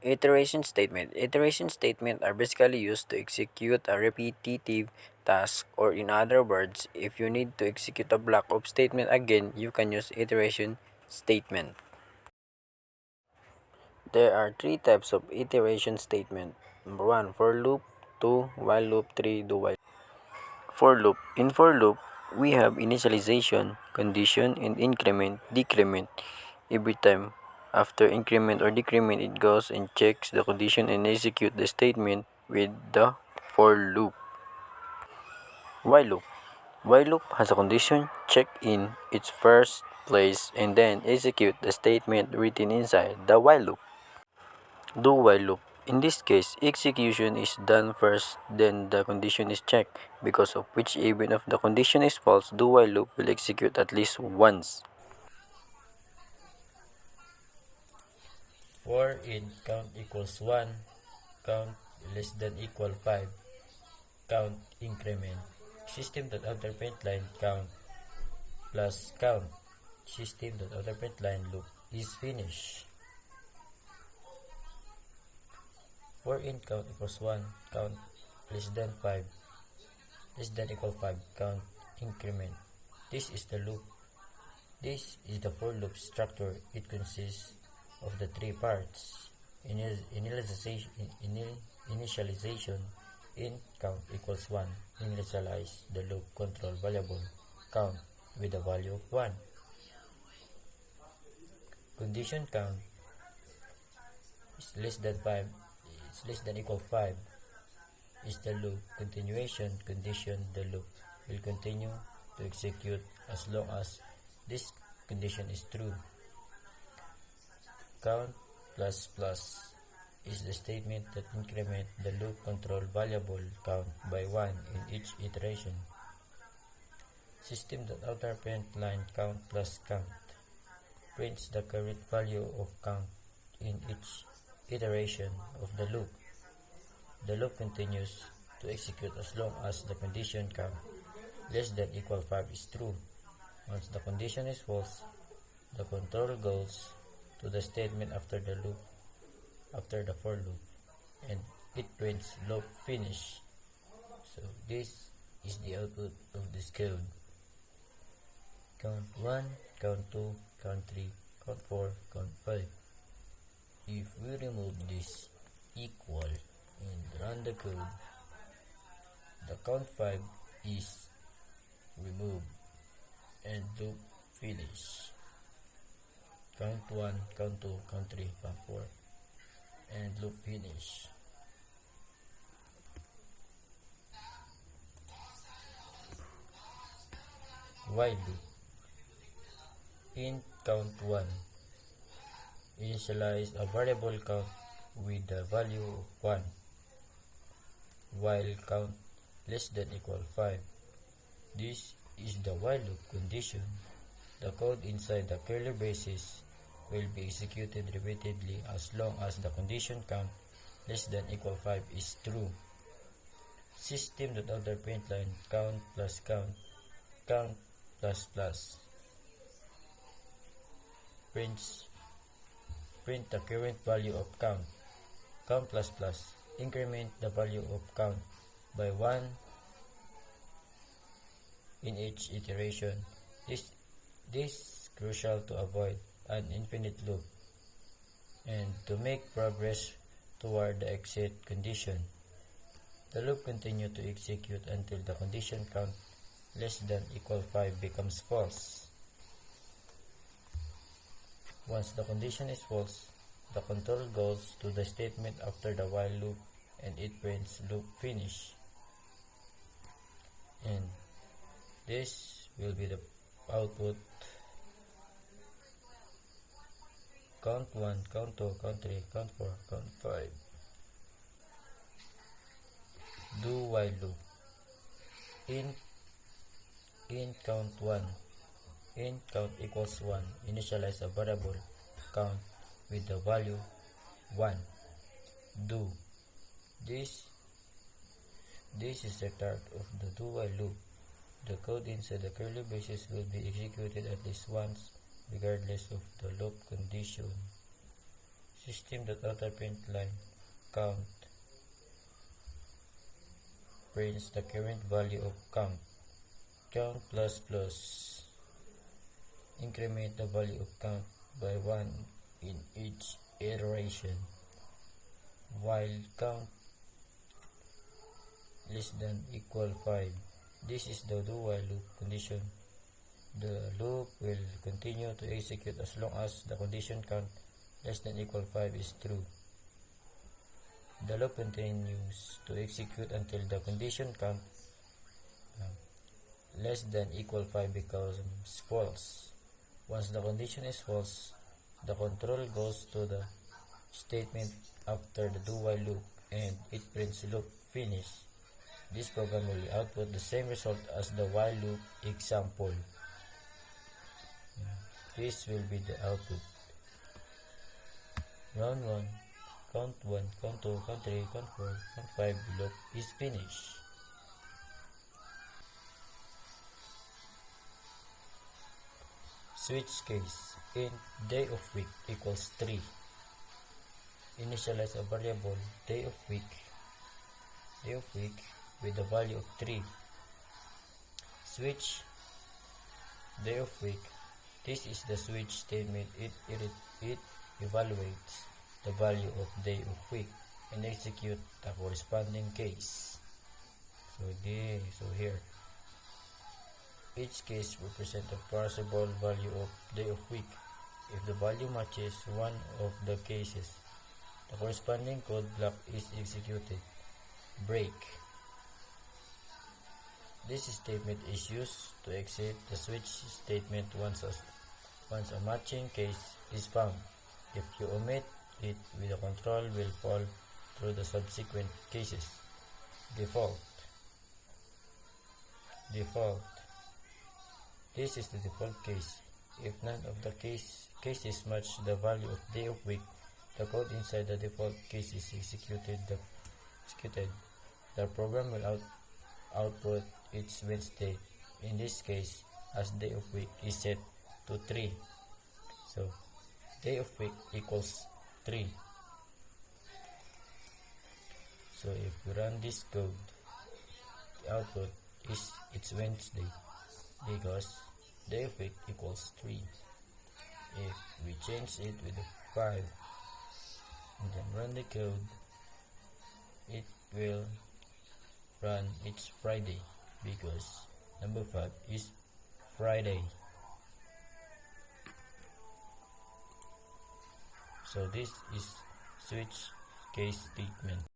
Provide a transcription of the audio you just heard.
Iteration statement. Iteration statements are basically used to execute a repetitive task, or in other words, if you need to execute a block of statement again, you can use iteration statement. There are three types of iteration statement. Number 1, for loop; 2, while loop; 3, do while. For loop. In for loop, we have initialization, condition, and increment, decrement. Every time after increment or decrement, it goes and checks the condition and execute the statement with the for loop. While loop. While loop has a condition check in its first place and then execute the statement written inside the while loop. Do while loop. In this case, execution is done first, then the condition is checked, because of which even if the condition is false, do while loop will execute at least once. For int count equals 1, count less than equal 5, count increment. System.outer line count plus count. System.outer line loop is finished. For int count equals 1, count less than 5, less than equal 5, count increment. This is the loop. This is the for loop structure. It consists of the three parts: initialization, int count equals 1, initialize the loop control variable count with the value 1. Condition count is less than 5, is less than equal 5, is the loop continuation condition. The loop will continue to execute as long as this condition is true. Count plus plus is the statement that increment the loop control variable count by 1 in each iteration. System.outer line count plus count prints the current value of count in each iteration of the loop. The loop continues to execute as long as the condition count less than equal 5 is true. Once the condition is false, the control goes to the statement after the for loop, and it prints loop finish. So this is the output of this code. Count 1, count 2, count 3, count 4, count 5. If we remove this equal and run the code, the count 5 is removed and loop finish. Count 1, count 2, count 3, count 4, and loop finish. While loop. Int count 1. Initialize a variable count with the value of 1, while count less than equal 5. This is the while loop condition. The code inside the curly braces will be executed repeatedly as long as the condition count less than equal 5 is true. System.outer line count plus count, count plus plus print the current value of count plus plus, increment the value of count by 1 in each iteration. This is crucial to avoid an infinite loop and to make progress toward the exit condition. The loop continues to execute until the condition count less than equal 5 becomes false. Once the condition is false, the control goes to the statement after the while loop and it prints loop finish. And this will be the output. Count 1, count 2, count 3, count 4, count 5. Do while loop. Int count 1. Int count equals 1. Initialize a variable count with the value 1. Do. This is the start of the do while loop. The code inside the curly braces will be executed at least once, regardless of the loop condition. System.outerPrintLine count prints the current value of count. Count plus plus increment the value of count by 1 in each iteration, while count less than equal 5. This is the do while loop condition. The loop will continue to execute as long as the condition count less than equal 5 is true. The loop continues to execute until the condition count less than equal 5 becomes false. Once the condition is false, the control goes to the statement after the do while loop and it prints loop finish. This program will output the same result as the while loop example. This will be the output. Round 1, count 1, count 2, count 3, count 4, count 5, loop is finished. Switch case. Int day of week equals 3. Initialize a variable day of week with the value of 3. Switch day of week. This is the switch statement. It evaluates the value of day of week and execute the corresponding case. So here each case represents a possible value of day of week. If the value matches one of the cases, the corresponding code block is executed. Break. This statement is used to exit the switch statement once a matching case is found. If you omit it, the control will fall through the subsequent cases. Default. This is the default case. If none of the cases match the value of day of week, the code inside the default case is executed. The program will output its Wednesday. In this case, as day of week is set to 3. So day of week equals 3. So if we run this code, the output is it's Wednesday because day of week equals 3. If we change it with the 5 and then run the code, it will run it's Friday because number 5 is Friday. So this is switch case statement.